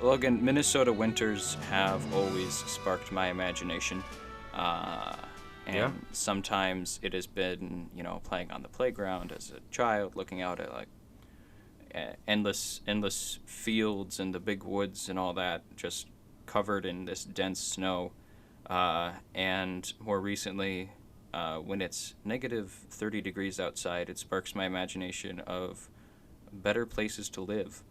Logan, Minnesota winters have always sparked my imagination. And Yeah. sometimes it has been, playing on the playground as a child, looking out at like endless fields and the big woods and all that, just covered in this dense snow. And more recently, when it's negative 30 degrees outside, it sparks my imagination of better places to live.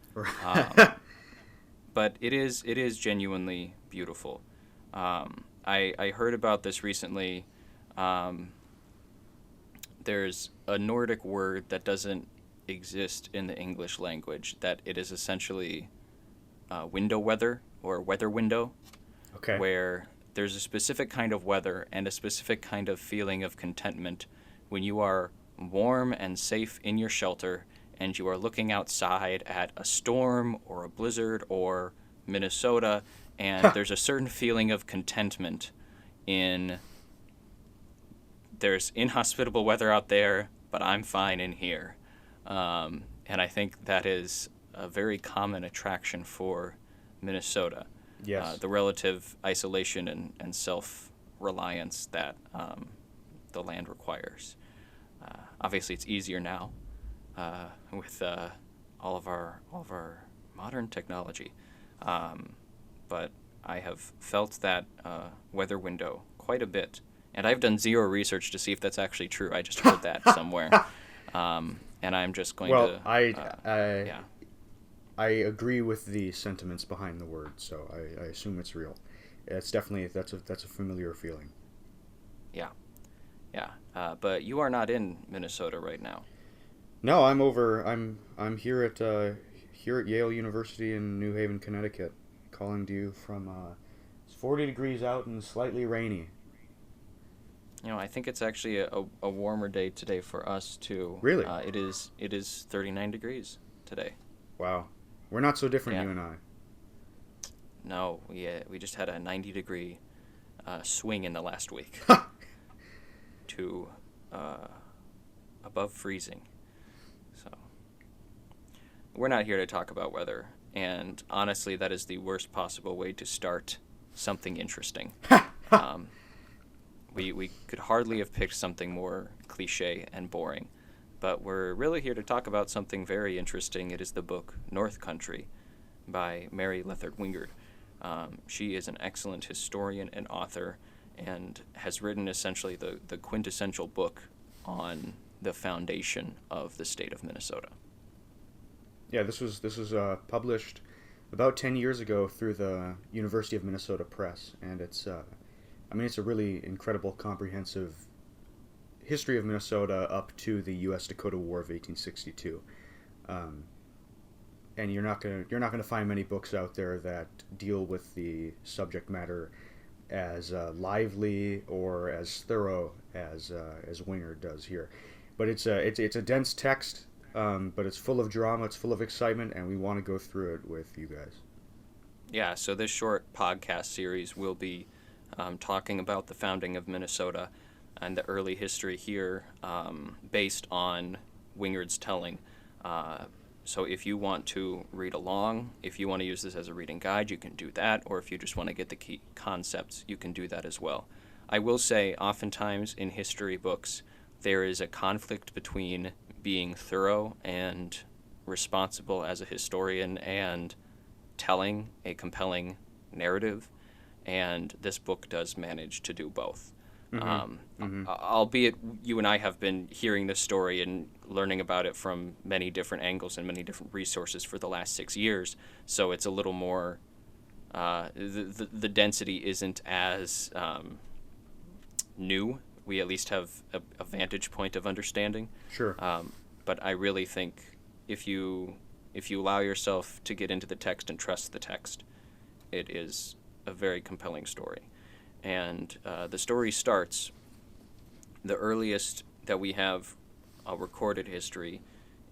But it is genuinely beautiful. I heard about this recently. There's a Nordic word that doesn't exist in the English language, that it is essentially window weather or weather window, Okay. where there's a specific kind of weather and a specific kind of feeling of contentment when you are warm and safe in your shelter and you are looking outside at a storm or a blizzard or Minnesota, and there's a certain feeling of contentment in there's inhospitable weather out there, but I'm fine in here. And I think that is a very common attraction for Minnesota. Yes. The relative isolation and self-reliance that the land requires. Obviously, it's easier now with all of our modern technology, but I have felt that weather window quite a bit, and I've done zero research to see if that's actually true. I just heard that somewhere, and I'm just going to. Well, I agree with the sentiments behind the word, so I assume it's real. It's definitely that's a familiar feeling. Yeah. But you are not in Minnesota right now. No, I'm over. I'm here at Yale University in New Haven, Connecticut, calling to you from. It's 40 degrees out and slightly rainy. I think it's actually a warmer day today for us too. Really? It is 39 degrees today. Wow, we're not so different, Yeah. you and I. No, we just had a 90-degree swing in the last week to above freezing. So we're not here to talk about weather, and honestly, that is the worst possible way to start something interesting. We could hardly have picked something more cliche and boring, but we're really here to talk about something very interesting. It is the book North Country by Mary Lethert Wingerd. She is an excellent historian and author and has written essentially the quintessential book on the foundation of the state of Minnesota. Yeah, this was published about 10 years ago through the University of Minnesota Press, and it's a really incredible, comprehensive history of Minnesota up to the U.S.-Dakota War of 1862. And you're not gonna find many books out there that deal with the subject matter as lively or as thorough as Wingerd does here. But it's a dense text, but it's full of drama, it's full of excitement, and we want to go through it with you guys. Yeah, so this short podcast series will be talking about the founding of Minnesota and the early history here, based on Wingerd's telling. So if you want to read along, if you want to use this as a reading guide, you can do that, or if you just want to get the key concepts, you can do that as well. I will say, oftentimes in history books, there is a conflict between being thorough and responsible as a historian and telling a compelling narrative, and this book does manage to do both. Albeit you and I have been hearing this story and learning about it from many different angles and many different resources for the last 6 years, so it's a little more, the density isn't as new. We at least have a vantage point of understanding. Sure. But I really think if you allow yourself to get into the text and trust the text, it is a very compelling story. And the story starts, the earliest that we have a recorded history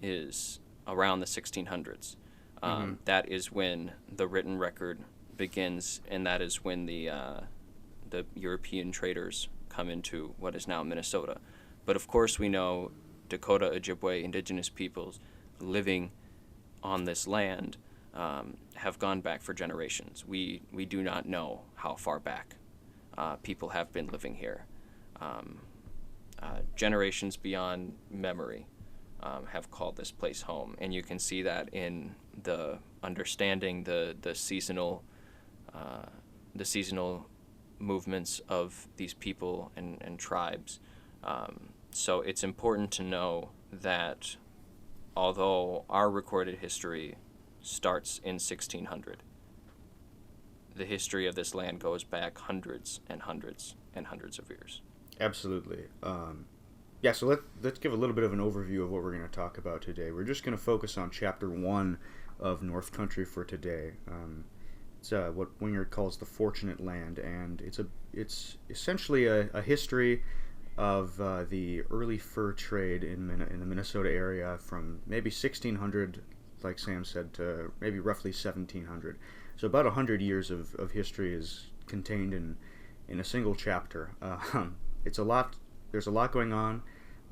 is around the 1600s. That is when the written record begins, and that is when the European traders come into what is now Minnesota. But of course we know Dakota, Ojibwe, indigenous peoples living on this land have gone back for generations. We do not know how far back people have been living here. Generations beyond memory have called this place home, and you can see that in the understanding the seasonal movements of these people and tribes. So it's important to know that although our recorded history starts in 1600, the history of this land goes back hundreds and hundreds and hundreds of years. Absolutely. Yeah, so let's give a little bit of an overview of what we're going to talk about today. We're just going to focus on Chapter 1 of North Country for today. It's what Wingerd calls the Fortunate Land, and it's essentially a history of the early fur trade in the Minnesota area from maybe 1600, like Sam said, to maybe roughly 1700. So about 100 years of history is contained in a single chapter. It's a lot. There's a lot going on,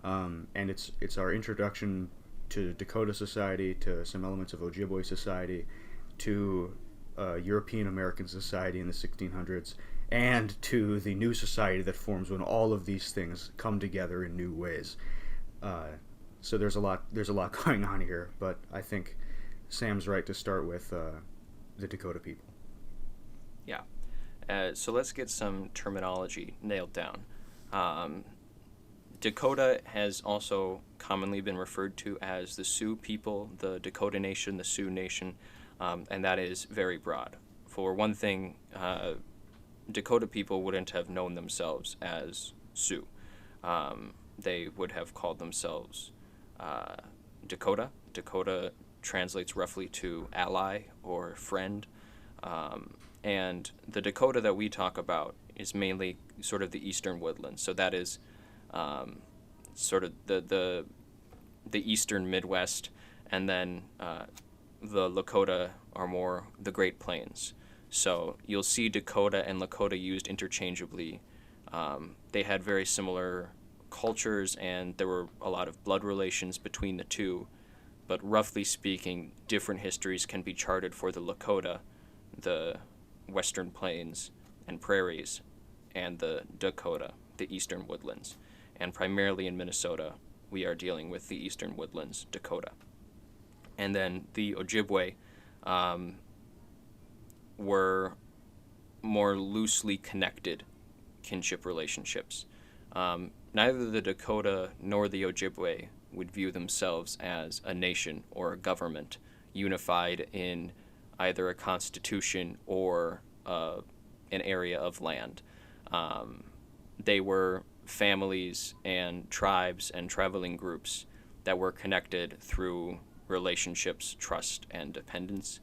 and it's our introduction to Dakota society, to some elements of Ojibwe society, to European American society in the 1600s, and to the new society that forms when all of these things come together in new ways. So there's a lot going on here, but I think Sam's right to start with the Dakota people. Yeah. So let's get some terminology nailed down. Dakota has also commonly been referred to as the Sioux people, the Dakota Nation, the Sioux Nation, and that is very broad. For one thing, Dakota people wouldn't have known themselves as Sioux. They would have called themselves Dakota. Dakota translates roughly to ally or friend. And the Dakota that we talk about is mainly sort of the eastern woodlands. So that is sort of the eastern Midwest, and then the Lakota are more the Great Plains. So you'll see Dakota and Lakota used interchangeably. They had very similar cultures, and there were a lot of blood relations between the two. But roughly speaking, different histories can be charted for the Lakota, the Western Plains and Prairies, and the Dakota, the Eastern Woodlands. And primarily in Minnesota, we are dealing with the Eastern Woodlands, Dakota. And then the Ojibwe were more loosely connected kinship relationships. Neither the Dakota nor the Ojibwe would view themselves as a nation or a government unified in either a constitution or an area of land. They were families and tribes and traveling groups that were connected through relationships, trust, and dependence.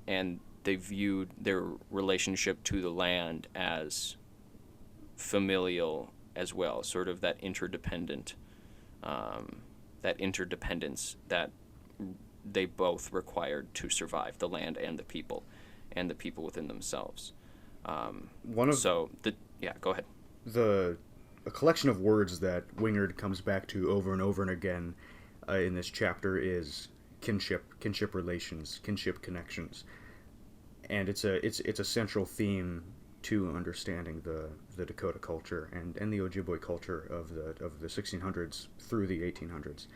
And they viewed their relationship to the land as familial as well, sort of that interdependence that they both required to survive, the land and the people within themselves. Go ahead. A collection of words that Wingerd comes back to over and over and again in this chapter is kinship relations, kinship connections, and it's a central theme to understanding the Dakota culture and the Ojibwe culture of the 1600s through the 1800s.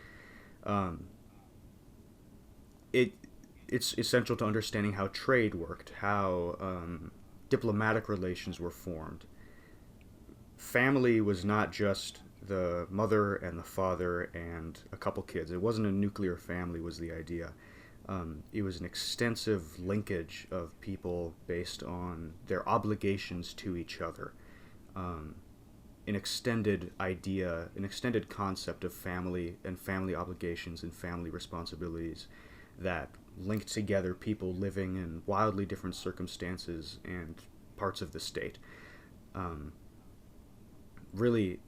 It's essential to understanding how trade worked, how diplomatic relations were formed. Family was not just the mother and the father and a couple kids. It wasn't a nuclear family was the idea. It was an extensive linkage of people based on their obligations to each other. An extended idea, an extended concept of family and family obligations and family responsibilities that linked together people living in wildly different circumstances and parts of the state. A really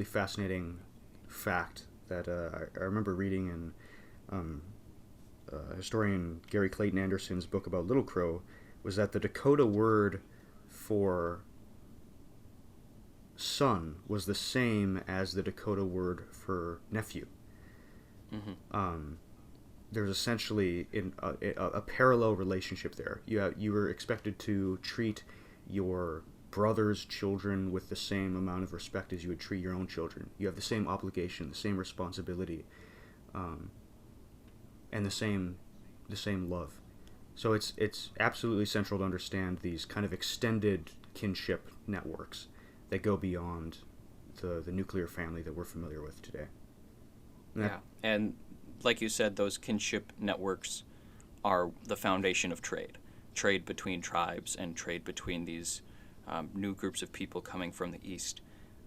fascinating fact that I remember reading in historian Gary Clayton Anderson's book about Little Crow was that the Dakota word for son was the same as the Dakota word for nephew. Mm-hmm. there's essentially a parallel relationship there. You were expected to treat your brother's children with the same amount of respect as you would treat your own children. You have the same obligation, the same responsibility, and the same love. So it's absolutely central to understand these kind of extended kinship networks that go beyond the nuclear family that we're familiar with today. Yeah, and like you said, those kinship networks are the foundation of trade between tribes and trade between these new groups of people coming from the east.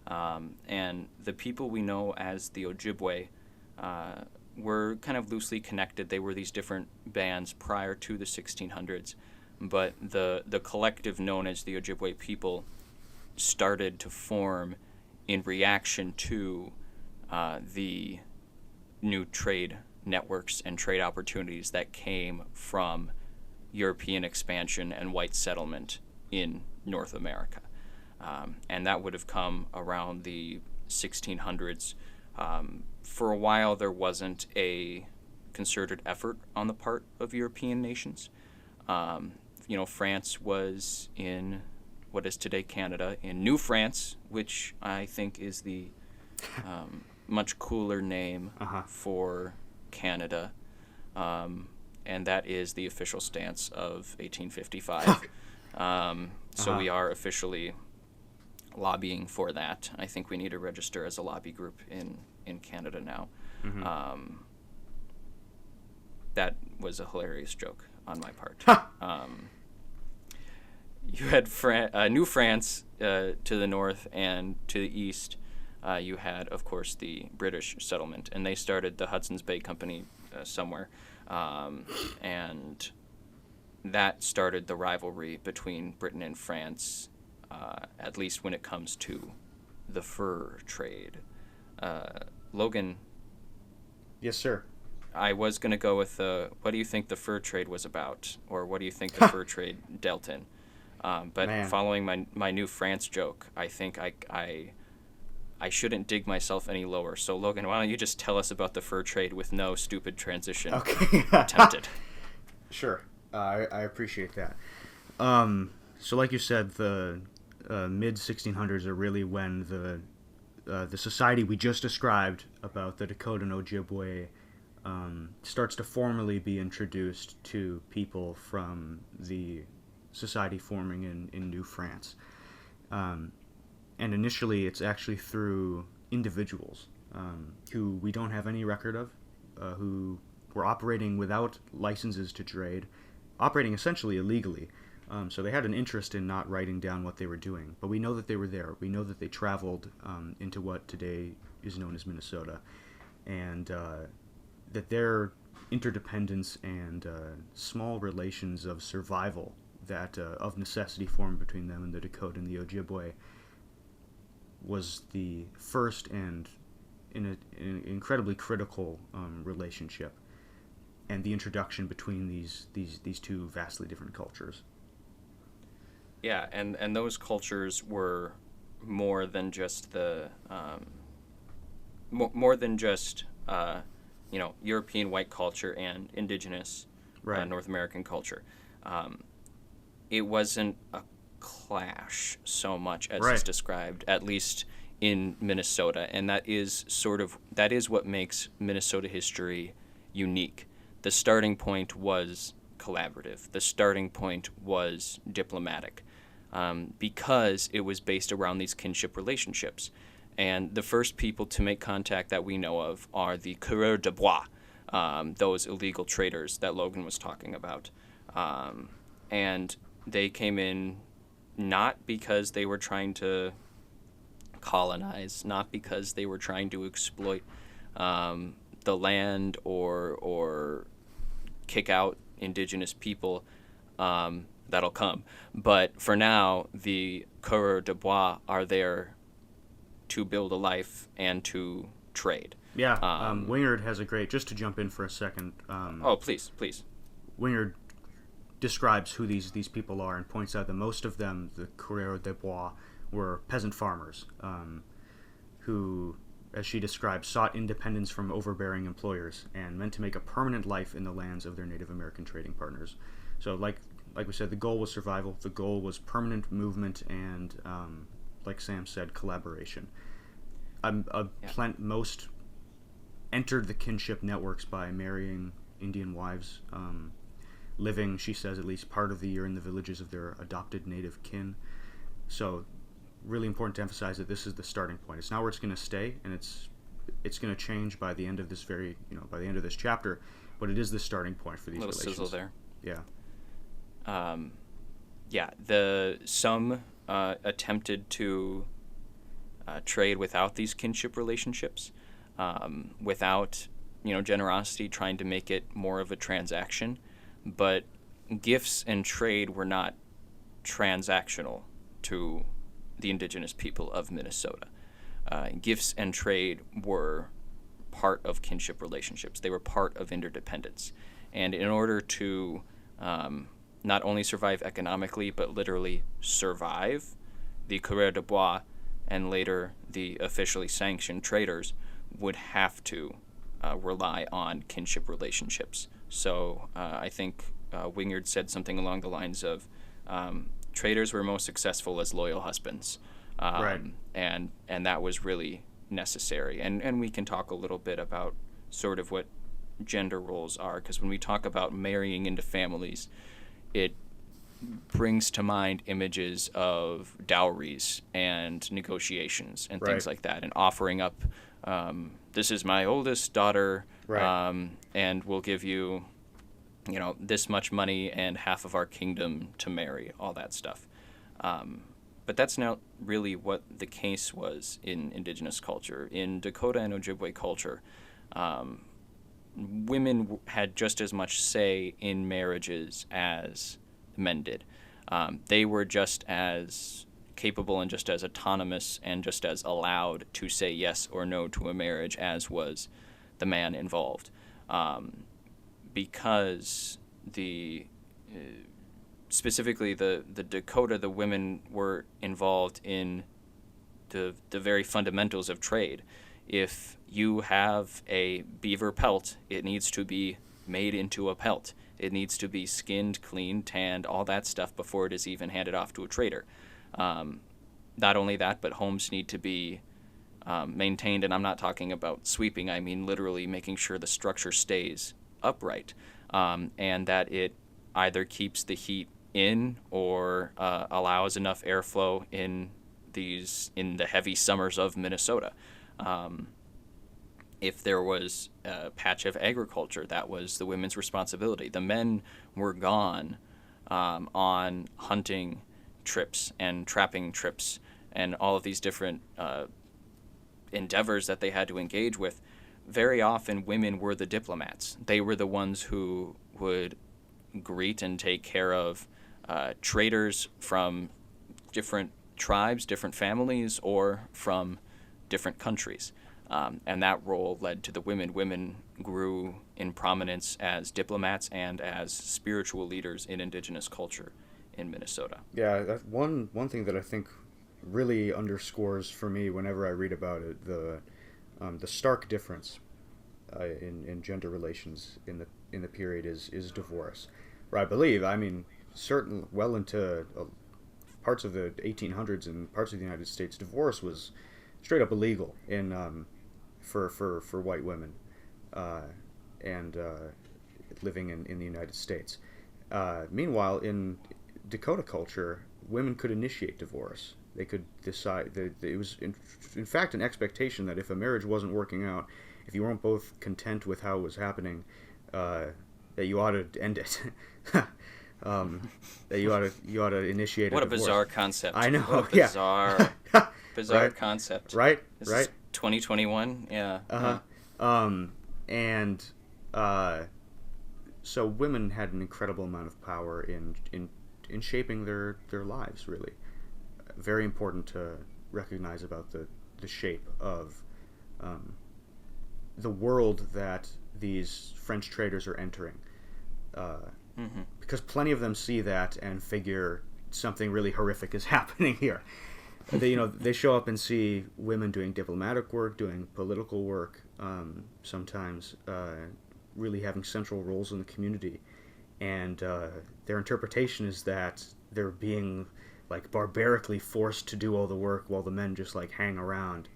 And the people we know as the Ojibwe were kind of loosely connected. They were these different bands prior to the 1600s, but the collective known as the Ojibwe people started to form in reaction to the new trade networks and trade opportunities that came from European expansion and white settlement in North America. And that would have come around the 1600s. For a while, there wasn't a concerted effort on the part of European nations. France was in what is today Canada, in New France, which I think is the much cooler name for Canada, and that is the official stance of 1855. So we are officially lobbying for that. I think we need to register as a lobby group in Canada now. That was a hilarious joke on my part. You had New France to the north, and to the east you had, of course, the British settlement, and they started the Hudson's Bay Company somewhere, and that started the rivalry between Britain and France, at least when it comes to the fur trade. Logan? Yes, sir. I was going to go with what do you think the fur trade was about, or what do you think the fur trade dealt in? But Man. Following my New France joke, I think I shouldn't dig myself any lower. So, Logan, why don't you just tell us about the fur trade with no stupid transition attempted? Sure. I appreciate that. So like you said, the mid-1600s are really when the society we just described about the Dakota and Ojibwe starts to formally be introduced to people from the society forming in New France. And initially it's actually through individuals who we don't have any record of, who were operating without licenses to trade, operating essentially illegally. So they had an interest in not writing down what they were doing. But we know that they were there. We know that they traveled into what today is known as Minnesota. And that their interdependence and small relations of survival that of necessity formed between them and the Dakota and the Ojibwe was the first and in an incredibly critical relationship, and the introduction between these two vastly different cultures. Yeah, and those cultures were more than just the more than just European white culture and indigenous North American culture. It wasn't a clash so much as it's described, at least in Minnesota, and that is what makes Minnesota history unique. The starting point was collaborative. The starting point was diplomatic, because it was based around these kinship relationships. And the first people to make contact that we know of are the coureurs de bois, those illegal traders that Logan was talking about. And they came in not because they were trying to colonize, not because they were trying to exploit the land or kick out indigenous people. That'll come. But for now, the coureurs de bois are there to build a life and to trade. Yeah, Wingerd has a great, just to jump in for a second. Please. Wingerd describes who these people are and points out that most of them, the coureurs de bois, were peasant farmers who as she describes, sought independence from overbearing employers and meant to make a permanent life in the lands of their Native American trading partners. So, like we said, the goal was survival. The goal was permanent movement and, like Sam said, collaboration. Most entered the kinship networks by marrying Indian wives, living, she says, at least part of the year in the villages of their adopted native kin. So, really important to emphasize that this is the starting point. It's not where it's going to stay, and it's going to change by the end of this by the end of this chapter, but it is the starting point for these relations. Little sizzle there. Yeah. Some attempted to trade without these kinship relationships, without generosity, trying to make it more of a transaction. But gifts and trade were not transactional to the indigenous people of Minnesota. Gifts and trade were part of kinship relationships. They were part of interdependence. And in order to not only survive economically, but literally survive, the coureurs de bois and later the officially sanctioned traders would have to rely on kinship relationships. So I think Wingerd said something along the lines of traders were most successful as loyal husbands. Right. And that was really necessary. And we can talk a little bit about sort of what gender roles are, because when we talk about marrying into families, it brings to mind images of dowries and negotiations and things like that, and offering up, this is my oldest daughter, and we'll give you, this much money and half of our kingdom to marry, all that stuff. But that's not really what the case was in indigenous culture. In Dakota and Ojibwe culture, women had just as much say in marriages as men did. They were just as capable and just as autonomous and just as allowed to say yes or no to a marriage as was the man involved. Because specifically the Dakota, the women were involved in the very fundamentals of trade. If you have a beaver pelt, it needs to be made into a pelt. It needs to be skinned, cleaned, tanned, all that stuff before it is even handed off to a trader. Not only that, but homes need to be maintained, and I'm not talking about sweeping. I mean literally making sure the structure stays upright, and that it either keeps the heat in or allows enough airflow in the heavy summers of Minnesota. If there was a patch of agriculture, that was the women's responsibility. The men were gone on hunting trips and trapping trips and all of these different endeavors that they had to engage with. Very often women were the diplomats. They were the ones who would greet and take care of traders from different tribes, different families, or from different countries. And that role led to the women. Women grew in prominence as diplomats and as spiritual leaders in indigenous culture in Minnesota. Yeah, that's one thing that I think really underscores for me whenever I read about it the stark difference in gender relations in the period is divorce. Where I believe, certain well into parts of the 1800s and parts of the United States, divorce was straight up illegal for white women and living in the United States. Meanwhile, in Dakota culture, women could initiate divorce. They could decide that it was in fact an expectation that if a marriage wasn't working out, if you weren't both content with how it was happening, that you ought to end it. That you ought to initiate a divorce. What a bizarre concept. I know. What a bizarre right? concept. Right. This is 2021. Yeah. So women had an incredible amount of power in shaping their lives. Really, very important to recognize about the shape of the world that these French traders are entering. Because plenty of them see that and figure something really horrific is happening here. they show up and see women doing diplomatic work, doing political work, sometimes really having central roles in the community, and their interpretation is that they're being like barbarically forced to do all the work while the men just like hang around,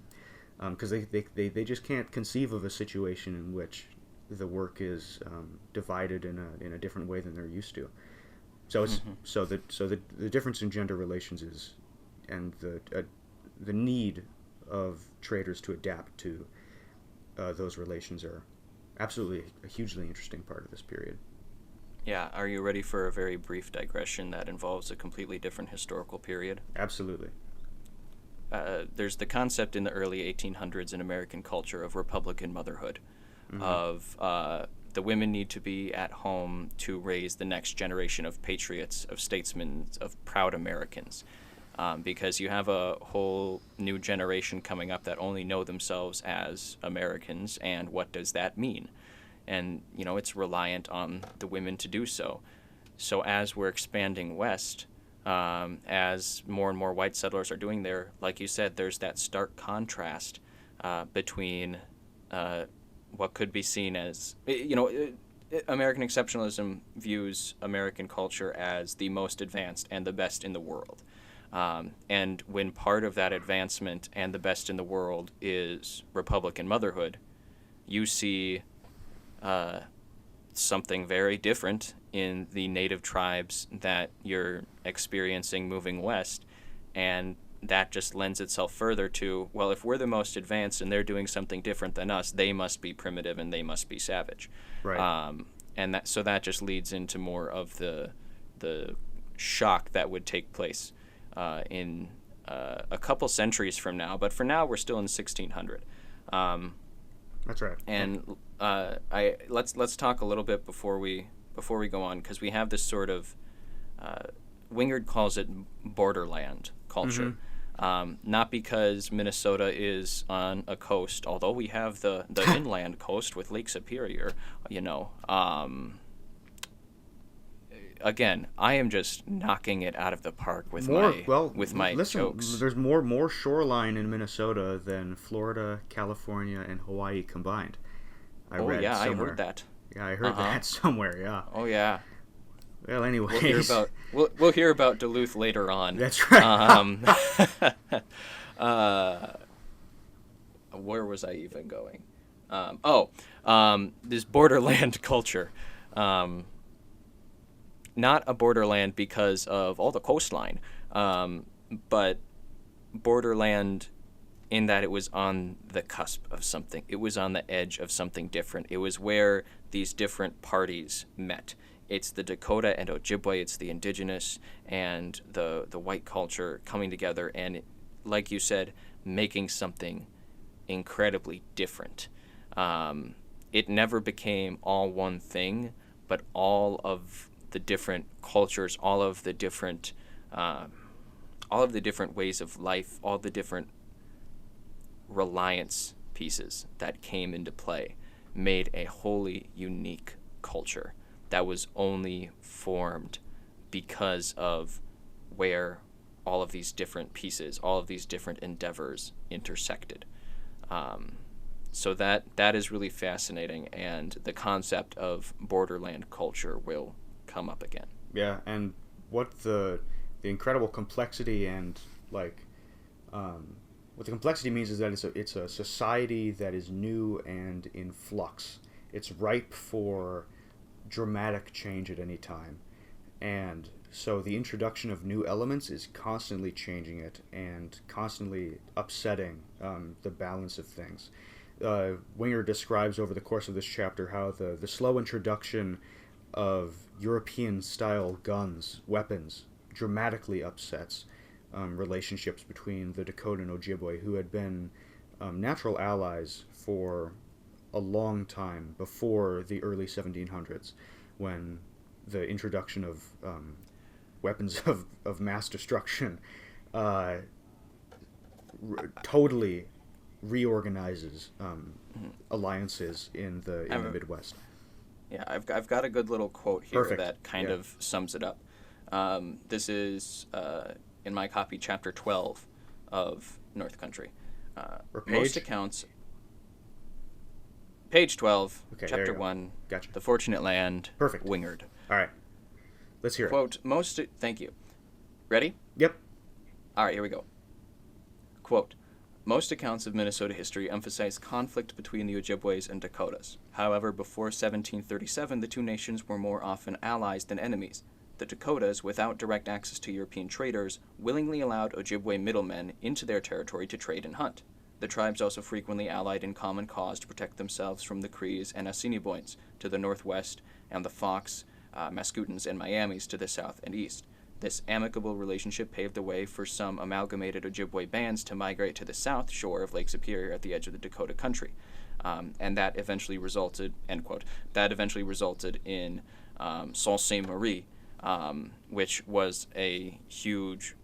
because they just can't conceive of a situation in which the work is divided in a different way than they're used to. So it's the difference in gender relations is, and the need of traders to adapt to those relations are absolutely a hugely interesting part of this period. Yeah, are you ready for a very brief digression that involves a completely different historical period? Absolutely. There's the concept in the early 1800s in American culture of Republican motherhood, of the women need to be at home to raise the next generation of patriots, of statesmen, of proud Americans. Because you have a whole new generation coming up that only know themselves as Americans, and what does that mean? And, it's reliant on the women to do so. So as we're expanding west, as more and more white settlers are doing there, like you said, there's that stark contrast between what could be seen as, American exceptionalism views American culture as the most advanced and the best in the world. And when part of that advancement and the best in the world is Republican motherhood, you see something very different in the native tribes that you're experiencing moving west, and that just lends itself further to, well, if we're the most advanced and they're doing something different than us, they must be primitive and they must be savage. Right. And that just leads into more of the shock that would take place in a couple centuries from now. But for now, we're still in 1600. That's right. And let's talk a little bit before we go on, because we have this sort of Wingerd calls it borderland culture. Not because Minnesota is on a coast, although we have the inland coast with Lake Superior. Again, I am just knocking it out of the park with my jokes. There's more shoreline in Minnesota than Florida, California, and Hawaii combined. I read somewhere. I heard that. Yeah, I heard that somewhere. Yeah. Oh yeah. Well, anyways, we'll hear about Duluth later on. That's right. Where was I even going? This borderland culture. Not a borderland because of all the coastline, but borderland in that it was on the cusp of something. It was on the edge of something different. It was where these different parties met. It's the Dakota and Ojibwe, it's the indigenous and the white culture coming together and, like you said, making something incredibly different. It never became all one thing, but all of the different cultures, all of the different ways of life, all the different reliance pieces that came into play made a wholly unique culture that was only formed because of where all of these different pieces, all of these different endeavors intersected. So that is really fascinating, and the concept of borderland culture will come up again. Yeah, and what the incredible complexity and what the complexity means is that it's a society that is new and in flux. It's ripe for dramatic change at any time, and so the introduction of new elements is constantly changing it and constantly upsetting the balance of things. Wingerd describes over the course of this chapter how the slow introduction of European-style guns, weapons, dramatically upsets relationships between the Dakota and Ojibwe, who had been natural allies for a long time before the early 1700s, when the introduction of weapons of mass destruction totally reorganizes alliances in the Midwest. Yeah, I've got a good little quote here. Perfect. That kind of sums it up. This is in my copy, chapter 12, of North Country. Or page? Most accounts... Page 12, Okay, Chapter 1, Gotcha. The Fortunate Land, Perfect. Wingerd. All right. Let's hear it. Quote, thank you. Ready? Yep. All right, here we go. Quote, most accounts of Minnesota history emphasize conflict between the Ojibways and Dakotas. However, before 1737, the two nations were more often allies than enemies. The Dakotas, without direct access to European traders, willingly allowed Ojibwe middlemen into their territory to trade and hunt. The tribes also frequently allied in common cause to protect themselves from the Crees and Assiniboines to the northwest and the Fox, Mascoutins, and Miamis to the south and east. This amicable relationship paved the way for some amalgamated Ojibwe bands to migrate to the south shore of Lake Superior at the edge of the Dakota country. And that eventually resulted, end quote, in Sault Ste. Marie, which was a huge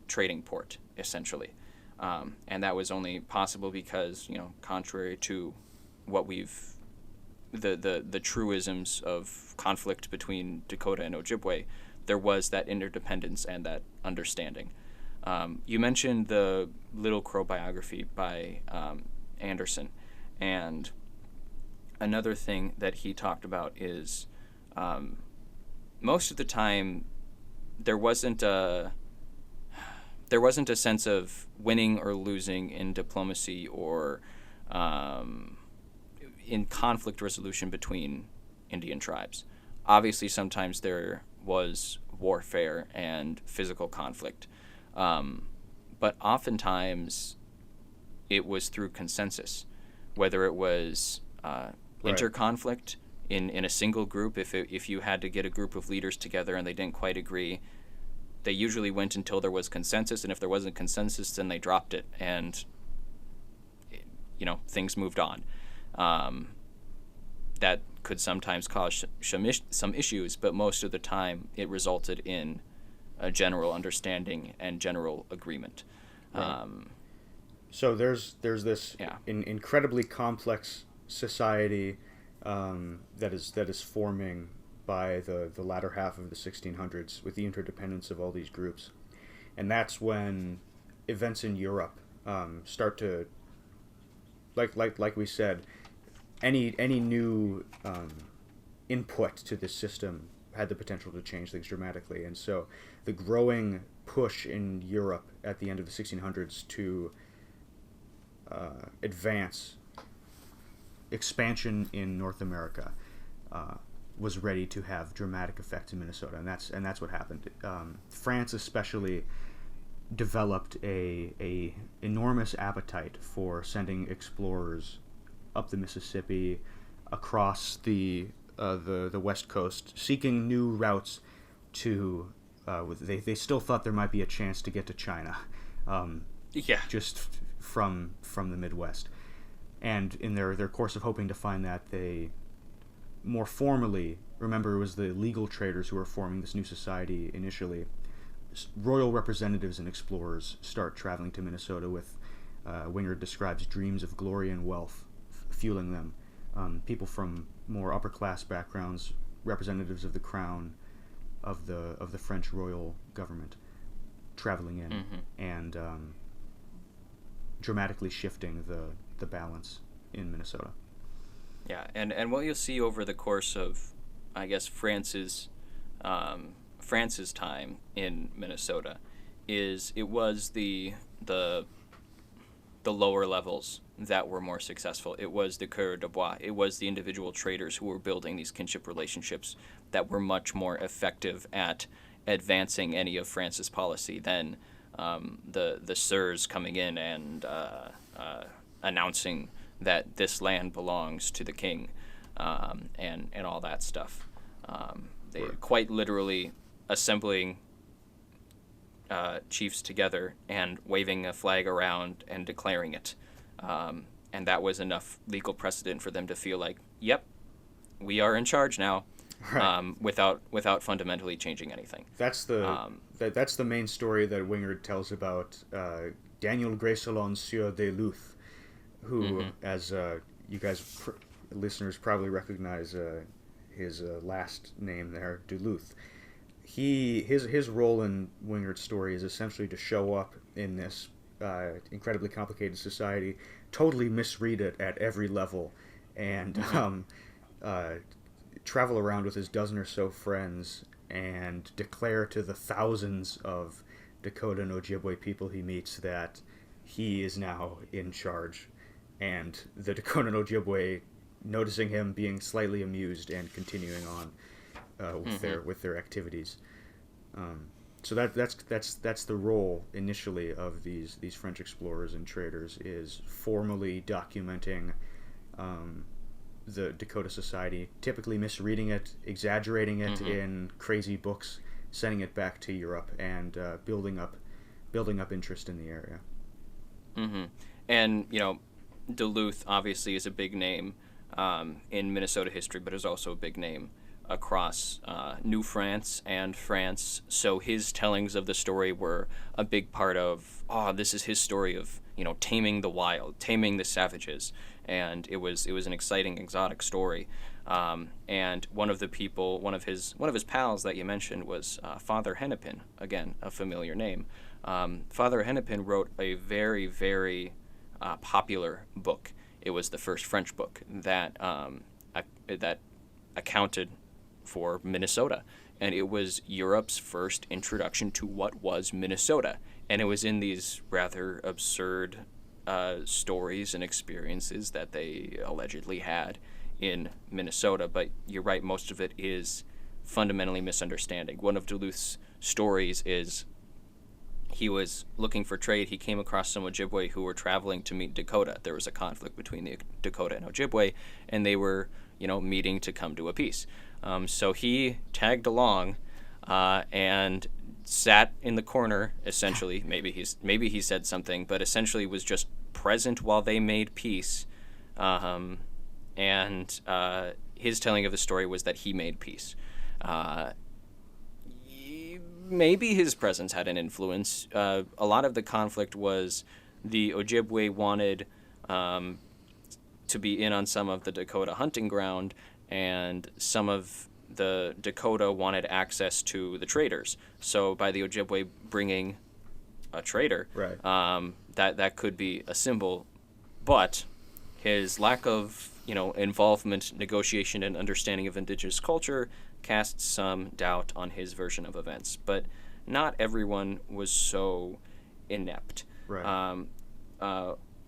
trading port, essentially. And that was only possible because, contrary to what the truisms of conflict between Dakota and Ojibwe, there was that interdependence and that understanding. You mentioned the Little Crow biography by Anderson, and another thing that he talked about is most of the time there wasn't a sense of winning or losing in diplomacy or in conflict resolution between Indian tribes. Obviously, sometimes there was warfare and physical conflict, but oftentimes it was through consensus, whether it was interconflict in a single group. If you had to get a group of leaders together and they didn't quite agree, they usually went until there was consensus, and if there wasn't consensus, then they dropped it, and things moved on. That could sometimes cause some issues, but most of the time it resulted in a general understanding and general agreement. Right. So there's this incredibly complex society that is forming by the latter half of the 1600s with the interdependence of all these groups, and that's when events in Europe start to, like we said, any new input to this system had the potential to change things dramatically. And so the growing push in Europe at the end of the 1600s to advance expansion in North America was ready to have dramatic effects in Minnesota, and that's what happened. France especially developed a enormous appetite for sending explorers up the Mississippi, across the West Coast, seeking new routes to. They still thought there might be a chance to get to China, just from the Midwest, and in their course of hoping to find that, they more formally, remember, it was the legal traders who were forming this new society initially. Royal representatives and explorers start traveling to Minnesota with, Wingerd describes, dreams of glory and wealth fueling them. People from more upper class backgrounds, representatives of the crown, of the French royal government, traveling in and dramatically shifting the balance in Minnesota. Yeah, and what you'll see over the course of, I guess, France's time in Minnesota is it was the lower levels that were more successful. It was the coureurs de bois. It was the individual traders who were building these kinship relationships that were much more effective at advancing any of France's policy than the sirs coming in and announcing that this land belongs to the king, and all that stuff. They quite literally assembling chiefs together and waving a flag around and declaring it. And that was enough legal precedent for them to feel like, yep, we are in charge now, right. without fundamentally changing anything. That's the main story that Wingerd tells about Daniel Greysolon Sieur de Luth, who, as you guys listeners probably recognize his last name there, Duluth. His role in Wingerd's story is essentially to show up in this incredibly complicated society, totally misread it at every level, and travel around with his dozen or so friends and declare to the thousands of Dakota and Ojibwe people he meets that he is now in charge, and the Dakota and Ojibwe, noticing him, being slightly amused and continuing on with their activities. So that's the role initially of these French explorers and traders, is formally documenting the Dakota society, typically misreading it, exaggerating it in crazy books, sending it back to Europe, and building up interest in the area. And Duluth obviously is a big name in Minnesota history, but is also a big name across New France and France. So his tellings of the story were a big part of, this is his story of, taming the wild, taming the savages. And it was an exciting, exotic story. And one of his pals that you mentioned was Father Hennepin, again, a familiar name. Father Hennepin wrote a very, very popular book. It was the first French book that accounted for Minnesota, and it was Europe's first introduction to what was Minnesota. And it was in these rather absurd stories and experiences that they allegedly had in Minnesota. But you're right, most of it is fundamentally misunderstanding. One of Duluth's stories is he was looking for trade. He came across some Ojibwe who were traveling to meet Dakota. There was a conflict between the Dakota and Ojibwe, and they were, meeting to come to a peace. So he tagged along and sat in the corner, essentially. Maybe he said something, but essentially was just present while they made peace. And his telling of the story was that he made peace. Maybe his presence had an influence. A lot of the conflict was the Ojibwe wanted to be in on some of the Dakota hunting ground, and some of the Dakota wanted access to the traders. So by the Ojibwe bringing a trader, right. That could be a symbol, but his lack of involvement, negotiation, and understanding of indigenous culture casts some doubt on his version of events. But not everyone was so inept. Right.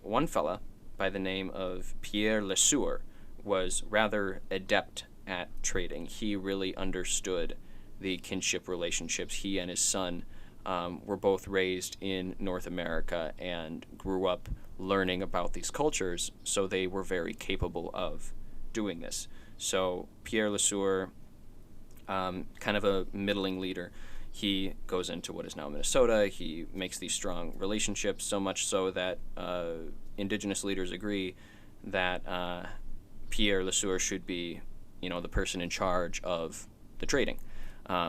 One fella by the name of Pierre Lesueur was rather adept at trading. He really understood the kinship relationships. He and his son were both raised in North America and grew up learning about these cultures, so they were very capable of doing this. So Pierre Lesueur, kind of a middling leader, he goes into what is now Minnesota. He makes these strong relationships, so much so that indigenous leaders agree that Pierre Lesueur should be, the person in charge of the trading.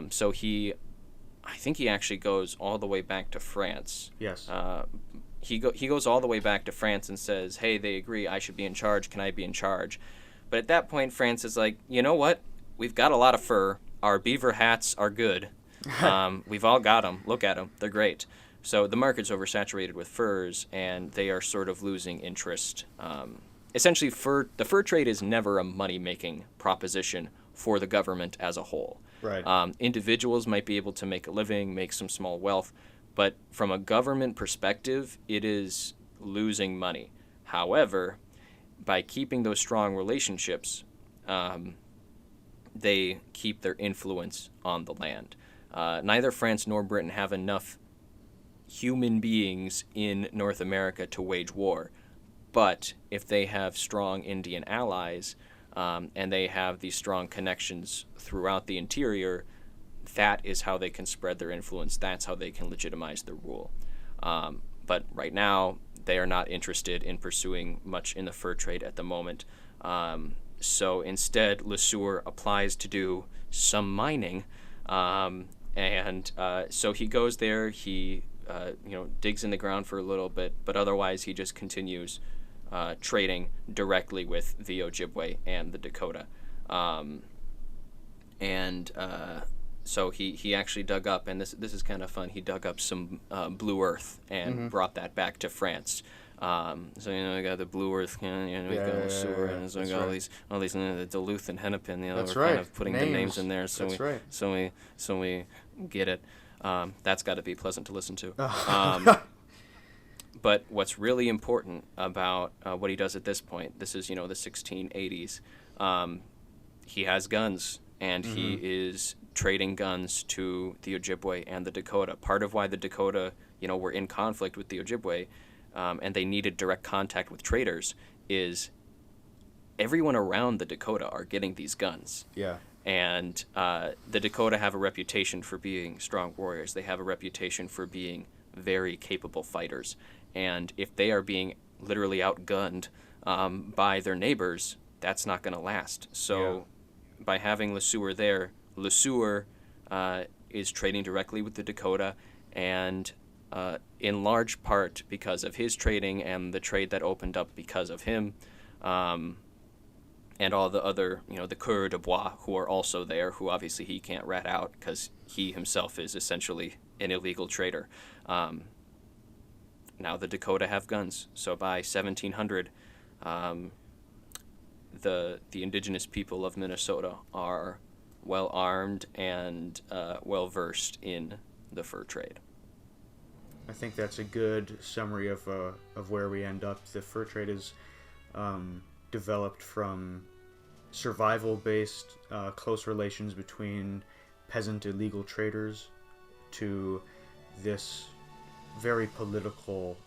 So I think he actually goes all the way back to France. Yes. He goes all the way back to France and says, hey, they agree I should be in charge. Can I be in charge? But at that point, France is like, you know what? We've got a lot of fur. Our beaver hats are good. We've all got them. Look at them. They're great. So the market's oversaturated with furs, and they are sort of losing interest. Essentially, the fur trade is never a money-making proposition for the government as a whole. Right. Individuals might be able to make a living, make some small wealth, but from a government perspective, it is losing money. However, by keeping those strong relationships, they keep their influence on the land. Neither France nor Britain have enough human beings in North America to wage war, but if they have strong Indian allies, and they have these strong connections throughout the interior, that is how they can spread their influence. That's how they can legitimize their rule. But right now, they are not interested in pursuing much in the fur trade at the moment. So instead, Lesueur applies to do some mining, and so he goes there. He digs in the ground for a little bit, but otherwise he just continues trading directly with the Ojibwe and the Dakota. so he actually dug up, and this is kind of fun. He dug up some blue earth and brought that back to France. So we got the Blue Earth, we got the sewer, and so we got all these the Duluth and Hennepin. We're kind of putting the names in there, so we get it. That's got to be pleasant to listen to. But what's really important about what he does at this point, this is the 1680s. He has guns, and he is trading guns to the Ojibwe and the Dakota. Part of why the Dakota, were in conflict with the Ojibwe, and they needed direct contact with traders, is everyone around the Dakota are getting these guns. Yeah. And the Dakota have a reputation for being strong warriors. They have a reputation for being very capable fighters. And if they are being literally outgunned by their neighbors, that's not going to last. So by having Le Sueur there, Le Sueur is trading directly with the Dakota, and in large part because of his trading and the trade that opened up because of him, and all the other, the coureurs de bois who are also there, who obviously he can't rat out because he himself is essentially an illegal trader. Now the Dakota have guns, so by 1700, the indigenous people of Minnesota are well armed and well versed in the fur trade. I think that's a good summary of where we end up. The fur trade is developed from survival-based close relations between peasant illegal traders to this very political,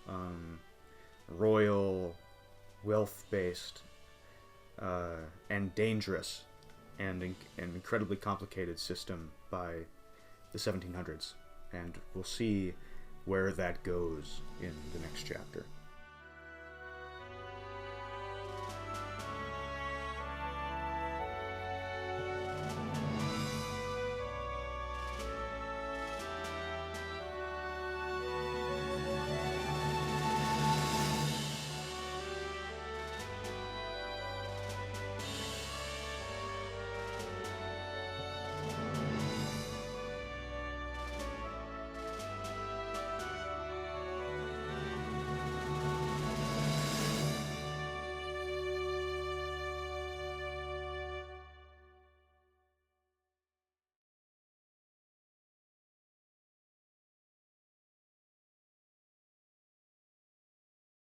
royal, wealth-based, and dangerous and incredibly complicated system by the 1700s. And we'll see where that goes in the next chapter.